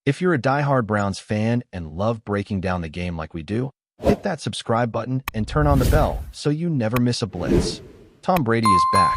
If you're a diehard Browns fan and love breaking down the game like we do, hit that subscribe button and turn on the bell so you never miss a blitz. Tom Brady is back.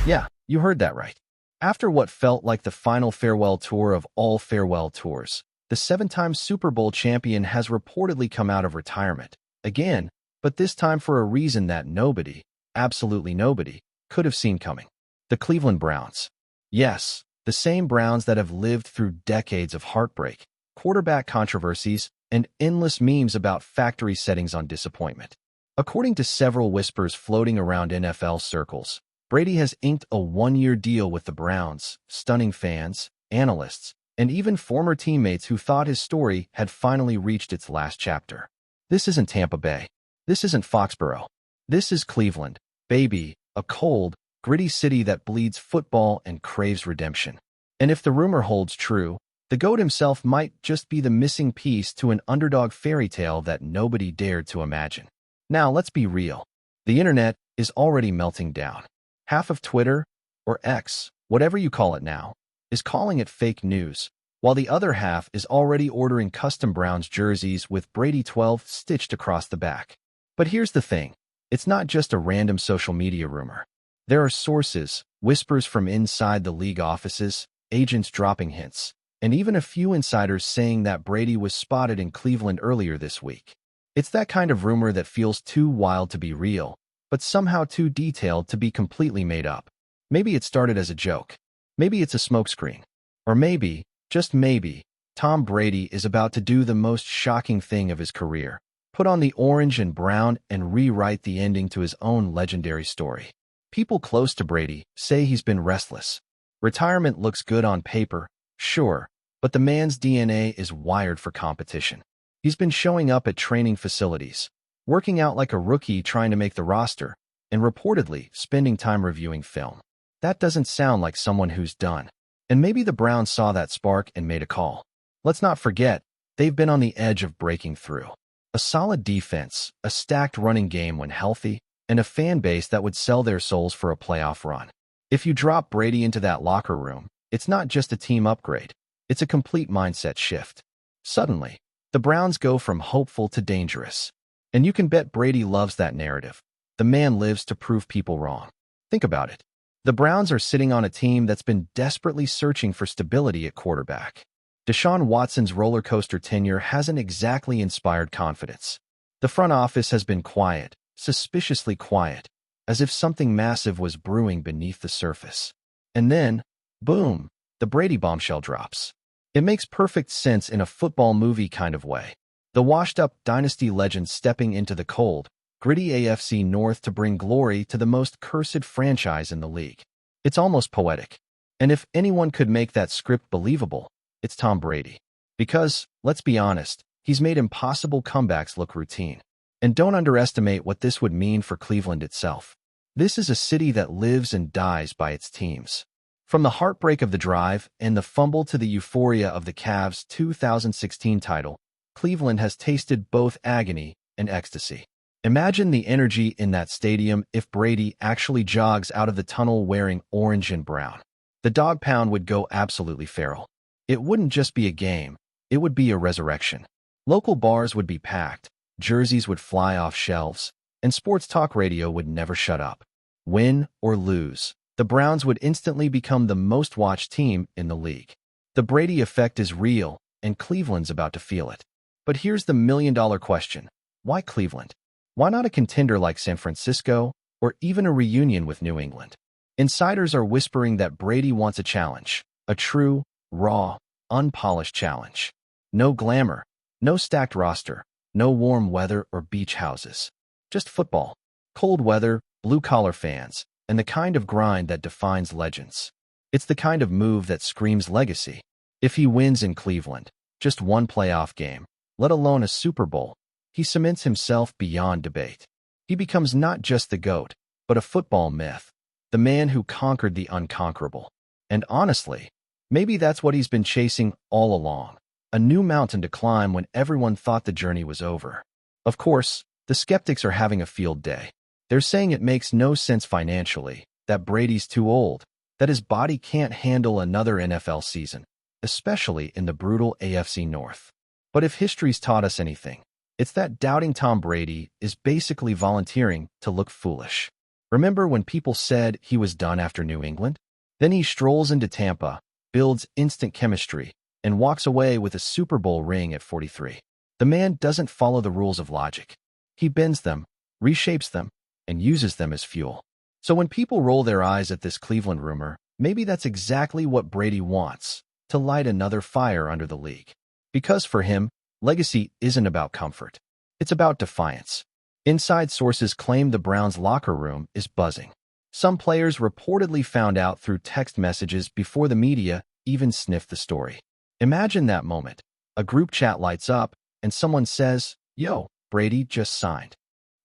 Yeah, you heard that right. After what felt like the final farewell tour of all farewell tours, the seven-time Super Bowl champion has reportedly come out of retirement again, but this time for a reason that nobody, absolutely nobody, could have seen coming. The Cleveland Browns. Yes, the same Browns that have lived through decades of heartbreak, quarterback controversies, and endless memes about factory settings on disappointment. According to several whispers floating around NFL circles, Brady has inked a one-year deal with the Browns, stunning fans, analysts, and even former teammates who thought his story had finally reached its last chapter. This isn't Tampa Bay. This isn't Foxborough. This is Cleveland, baby, a cold, gritty city that bleeds football and craves redemption. And if the rumor holds true, the GOAT himself might just be the missing piece to an underdog fairy tale that nobody dared to imagine. Now, let's be real. The internet is already melting down. Half of Twitter, or X, whatever you call it now, is calling it fake news, while the other half is already ordering custom Browns jerseys with Brady 12 stitched across the back. But here's the thing. It's not just a random social media rumor. There are sources, whispers from inside the league offices, agents dropping hints, and even a few insiders saying that Brady was spotted in Cleveland earlier this week. It's that kind of rumor that feels too wild to be real, but somehow too detailed to be completely made up. Maybe it started as a joke. Maybe it's a smokescreen. Or maybe, just maybe, Tom Brady is about to do the most shocking thing of his career, put on the orange and brown and rewrite the ending to his own legendary story. People close to Brady say he's been restless. Retirement looks good on paper, sure, but the man's DNA is wired for competition. He's been showing up at training facilities, working out like a rookie trying to make the roster, and reportedly spending time reviewing film. That doesn't sound like someone who's done. And maybe the Browns saw that spark and made a call. Let's not forget, they've been on the edge of breaking through. A solid defense, a stacked running game when healthy, and a fan base that would sell their souls for a playoff run. If you drop Brady into that locker room, it's not just a team upgrade. It's a complete mindset shift. Suddenly, the Browns go from hopeful to dangerous. And you can bet Brady loves that narrative. The man lives to prove people wrong. Think about it. The Browns are sitting on a team that's been desperately searching for stability at quarterback. Deshaun Watson's roller coaster tenure hasn't exactly inspired confidence. The front office has been quiet, suspiciously quiet, as if something massive was brewing beneath the surface. And then, boom, the Brady bombshell drops. It makes perfect sense in a football movie kind of way. The washed-up dynasty legend stepping into the cold, gritty AFC North to bring glory to the most cursed franchise in the league. It's almost poetic. And if anyone could make that script believable, it's Tom Brady. Because, let's be honest, he's made impossible comebacks look routine. And don't underestimate what this would mean for Cleveland itself. This is a city that lives and dies by its teams. From the heartbreak of the drive and the fumble to the euphoria of the Cavs' 2016 title, Cleveland has tasted both agony and ecstasy. Imagine the energy in that stadium if Brady actually jogs out of the tunnel wearing orange and brown. The Dawg Pound would go absolutely feral. It wouldn't just be a game, it would be a resurrection. Local bars would be packed, jerseys would fly off shelves, and sports talk radio would never shut up. Win or lose, the Browns would instantly become the most watched team in the league. The Brady effect is real, and Cleveland's about to feel it. But here's the million-dollar question. Why Cleveland? Why not a contender like San Francisco, or even a reunion with New England? Insiders are whispering that Brady wants a challenge, a true, raw, unpolished challenge. No glamour, no stacked roster, no warm weather or beach houses. Just football, cold weather, blue-collar fans, and the kind of grind that defines legends. It's the kind of move that screams legacy. If he wins in Cleveland, just one playoff game, let alone a Super Bowl, he cements himself beyond debate. He becomes not just the GOAT, but a football myth, the man who conquered the unconquerable. And honestly, maybe that's what he's been chasing all along, a new mountain to climb when everyone thought the journey was over. Of course, the skeptics are having a field day. They're saying it makes no sense financially, that Brady's too old, that his body can't handle another NFL season. especially in the brutal AFC North. But if history's taught us anything, it's that doubting Tom Brady is basically volunteering to look foolish. Remember when people said he was done after New England? Then he strolls into Tampa, builds instant chemistry, and walks away with a Super Bowl ring at 43. The man doesn't follow the rules of logic. He bends them, reshapes them, and uses them as fuel. So when people roll their eyes at this Cleveland rumor, maybe that's exactly what Brady wants, to light another fire under the league. Because for him, legacy isn't about comfort. It's about defiance. Inside sources claim the Browns' locker room is buzzing. Some players reportedly found out through text messages before the media even sniffed the story. Imagine that moment. A group chat lights up, and someone says, "Yo, Brady just signed."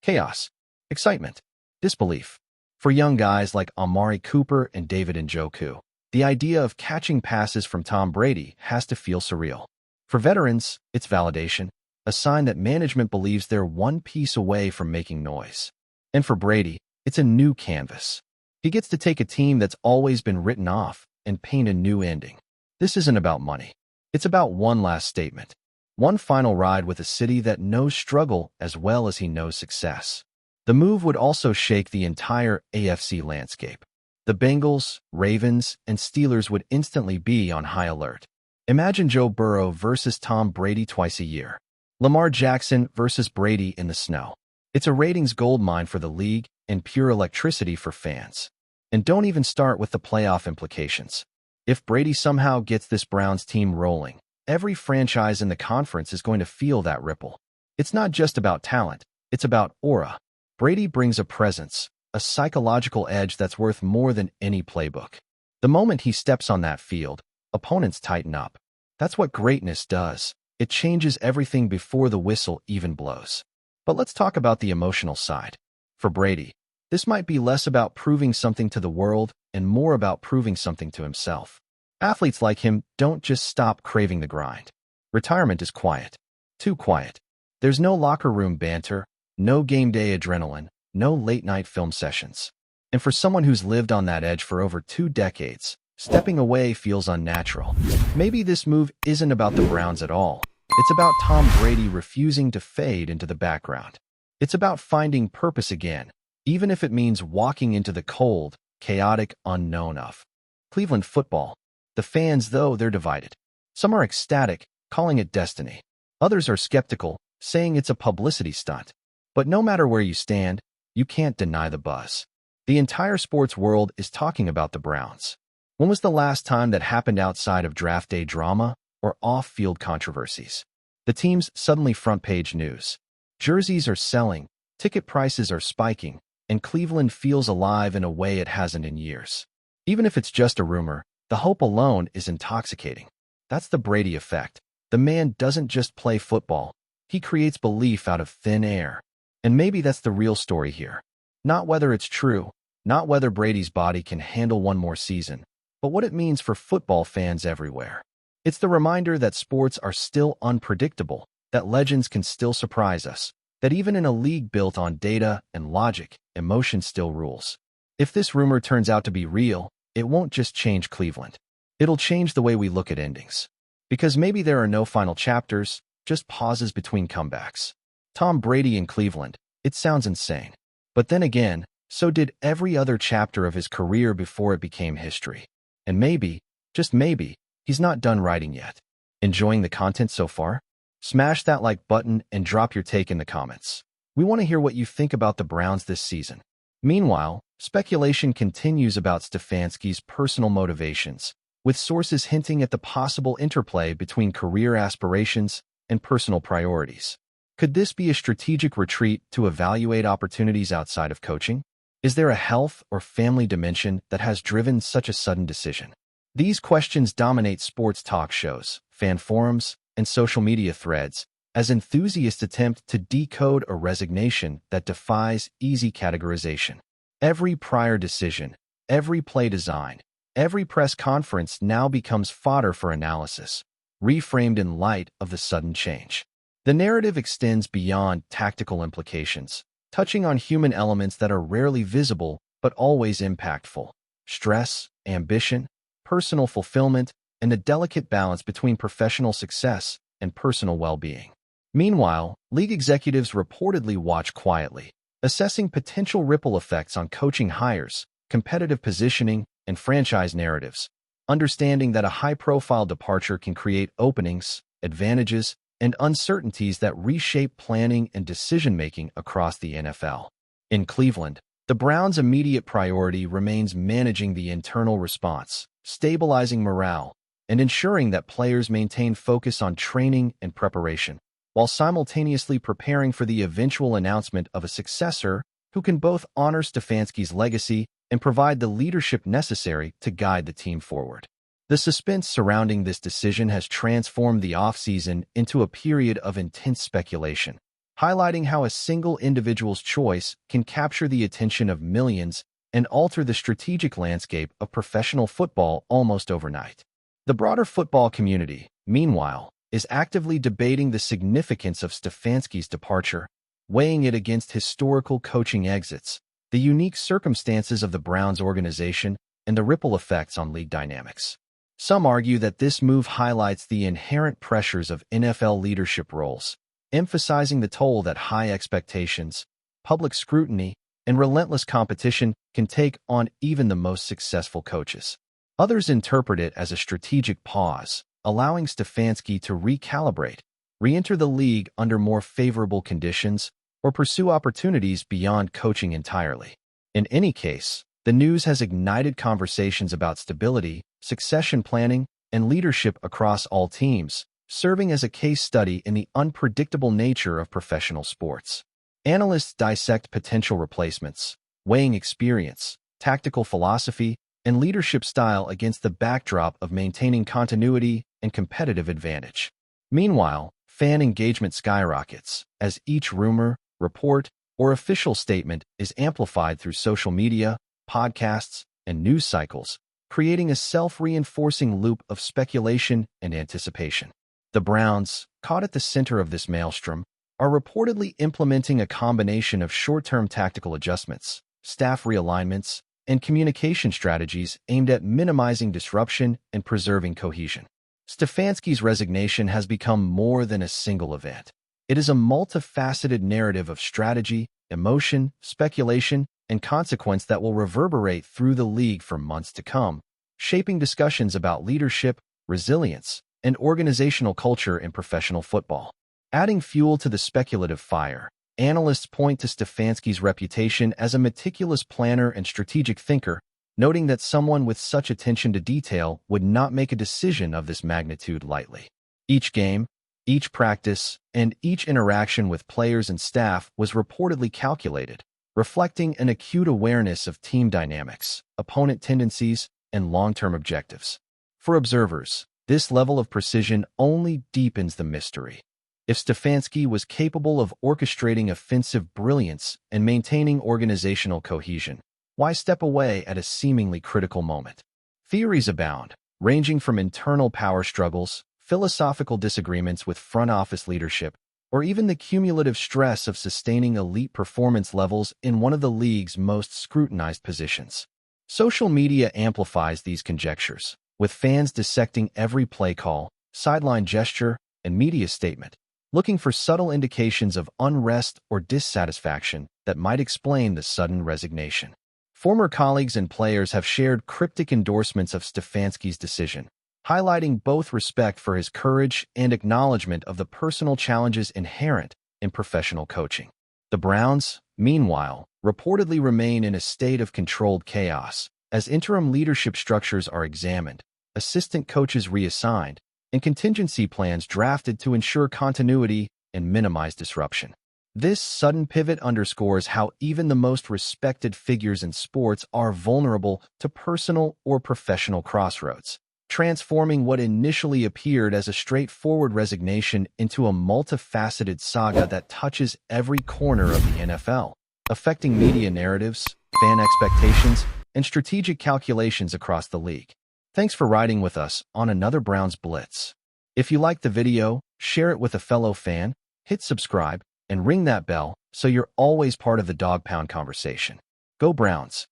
Chaos, excitement, disbelief. For young guys like Amari Cooper and David Njoku, the idea of catching passes from Tom Brady has to feel surreal. For veterans, it's validation, a sign that management believes they're one piece away from making noise. And for Brady, it's a new canvas. He gets to take a team that's always been written off and paint a new ending. This isn't about money. It's about one last statement. One final ride with a city that knows struggle as well as he knows success. The move would also shake the entire AFC landscape. The Bengals, Ravens, and Steelers would instantly be on high alert. Imagine Joe Burrow versus Tom Brady twice a year. Lamar Jackson versus Brady in the snow. It's a ratings goldmine for the league and pure electricity for fans. And don't even start with the playoff implications. If Brady somehow gets this Browns team rolling, every franchise in the conference is going to feel that ripple. It's not just about talent, it's about aura. Brady brings a presence, a psychological edge that's worth more than any playbook. The moment he steps on that field, opponents tighten up. That's what greatness does. It changes everything before the whistle even blows. But let's talk about the emotional side. For Brady, this might be less about proving something to the world and more about proving something to himself. Athletes like him don't just stop craving the grind. Retirement is quiet. Too quiet. There's no locker room banter, no game day adrenaline, no late-night film sessions. And for someone who's lived on that edge for over 2 decades, stepping away feels unnatural. Maybe this move isn't about the Browns at all. It's about Tom Brady refusing to fade into the background. It's about finding purpose again, even if it means walking into the cold, chaotic unknown of Cleveland football. The fans, though, they're divided. Some are ecstatic, calling it destiny. Others are skeptical, saying it's a publicity stunt. But no matter where you stand, you can't deny the buzz. The entire sports world is talking about the Browns. When was the last time that happened outside of draft day drama or off-field controversies? The team's suddenly front-page news. Jerseys are selling, ticket prices are spiking, and Cleveland feels alive in a way it hasn't in years. Even if it's just a rumor, the hope alone is intoxicating. That's the Brady effect. The man doesn't just play football. He creates belief out of thin air. And maybe that's the real story here. Not whether it's true, not whether Brady's body can handle one more season, but what it means for football fans everywhere. It's the reminder that sports are still unpredictable, that legends can still surprise us, that even in a league built on data and logic, emotion still rules. If this rumor turns out to be real, it won't just change Cleveland. It'll change the way we look at endings. Because maybe there are no final chapters, just pauses between comebacks. Tom Brady in Cleveland, it sounds insane. But then again, so did every other chapter of his career before it became history. And maybe, just maybe, he's not done writing yet. Enjoying the content so far? Smash that like button and drop your take in the comments. We want to hear what you think about the Browns this season. Meanwhile, speculation continues about Stefanski's personal motivations, with sources hinting at the possible interplay between career aspirations and personal priorities. Could this be a strategic retreat to evaluate opportunities outside of coaching? Is there a health or family dimension that has driven such a sudden decision? These questions dominate sports talk shows, fan forums, and social media threads as enthusiasts attempt to decode a resignation that defies easy categorization. Every prior decision, every play design, every press conference now becomes fodder for analysis, reframed in light of the sudden change. The narrative extends beyond tactical implications, touching on human elements that are rarely visible but always impactful: stress, ambition, personal fulfillment, and the delicate balance between professional success and personal well-being. Meanwhile, league executives reportedly watch quietly, assessing potential ripple effects on coaching hires, competitive positioning, and franchise narratives, understanding that a high-profile departure can create openings, advantages, and uncertainties that reshape planning and decision-making across the NFL. In Cleveland, the Browns' immediate priority remains managing the internal response, stabilizing morale, and ensuring that players maintain focus on training and preparation, while simultaneously preparing for the eventual announcement of a successor who can both honor Stefanski's legacy and provide the leadership necessary to guide the team forward. The suspense surrounding this decision has transformed the offseason into a period of intense speculation, highlighting how a single individual's choice can capture the attention of millions and alter the strategic landscape of professional football almost overnight. The broader football community, meanwhile, is actively debating the significance of Stefanski's departure, weighing it against historical coaching exits, the unique circumstances of the Browns organization, and the ripple effects on league dynamics. Some argue that this move highlights the inherent pressures of NFL leadership roles, emphasizing the toll that high expectations, public scrutiny, and relentless competition can take on even the most successful coaches. Others interpret it as a strategic pause, allowing Stefanski to recalibrate, re-enter the league under more favorable conditions, or pursue opportunities beyond coaching entirely. In any case, the news has ignited conversations about stability, succession planning, and leadership across all teams, serving as a case study in the unpredictable nature of professional sports. Analysts dissect potential replacements, weighing experience, tactical philosophy, and leadership style against the backdrop of maintaining continuity and competitive advantage. Meanwhile, fan engagement skyrockets as each rumor, report, or official statement is amplified through social media, podcasts, and news cycles, creating a self-reinforcing loop of speculation and anticipation. The Browns, caught at the center of this maelstrom, are reportedly implementing a combination of short-term tactical adjustments, staff realignments, and communication strategies aimed at minimizing disruption and preserving cohesion. Stefanski's resignation has become more than a single event. It is a multifaceted narrative of strategy, emotion, speculation, and consequence that will reverberate through the league for months to come, shaping discussions about leadership, resilience, and organizational culture in professional football. Adding fuel to the speculative fire, analysts point to Stefanski's reputation as a meticulous planner and strategic thinker, noting that someone with such attention to detail would not make a decision of this magnitude lightly. Each game, each practice, and each interaction with players and staff was reportedly calculated, reflecting an acute awareness of team dynamics, opponent tendencies, and long-term objectives. For observers, this level of precision only deepens the mystery. If Stefanski was capable of orchestrating offensive brilliance and maintaining organizational cohesion, why step away at a seemingly critical moment? Theories abound, ranging from internal power struggles, philosophical disagreements with front office leadership, or even the cumulative stress of sustaining elite performance levels in one of the league's most scrutinized positions. Social media amplifies these conjectures, with fans dissecting every play call, sideline gesture, and media statement, looking for subtle indications of unrest or dissatisfaction that might explain the sudden resignation. Former colleagues and players have shared cryptic endorsements of Stefanski's decision, highlighting both respect for his courage and acknowledgement of the personal challenges inherent in professional coaching. The Browns, meanwhile, reportedly remain in a state of controlled chaos as interim leadership structures are examined, assistant coaches reassigned, and contingency plans drafted to ensure continuity and minimize disruption. This sudden pivot underscores how even the most respected figures in sports are vulnerable to personal or professional crossroads, transforming what initially appeared as a straightforward resignation into a multifaceted saga that touches every corner of the NFL, affecting media narratives, fan expectations, and strategic calculations across the league. Thanks for riding with us on another Browns Blitz. If you liked the video, share it with a fellow fan, hit subscribe, and ring that bell so you're always part of the Dawg Pound conversation. Go Browns!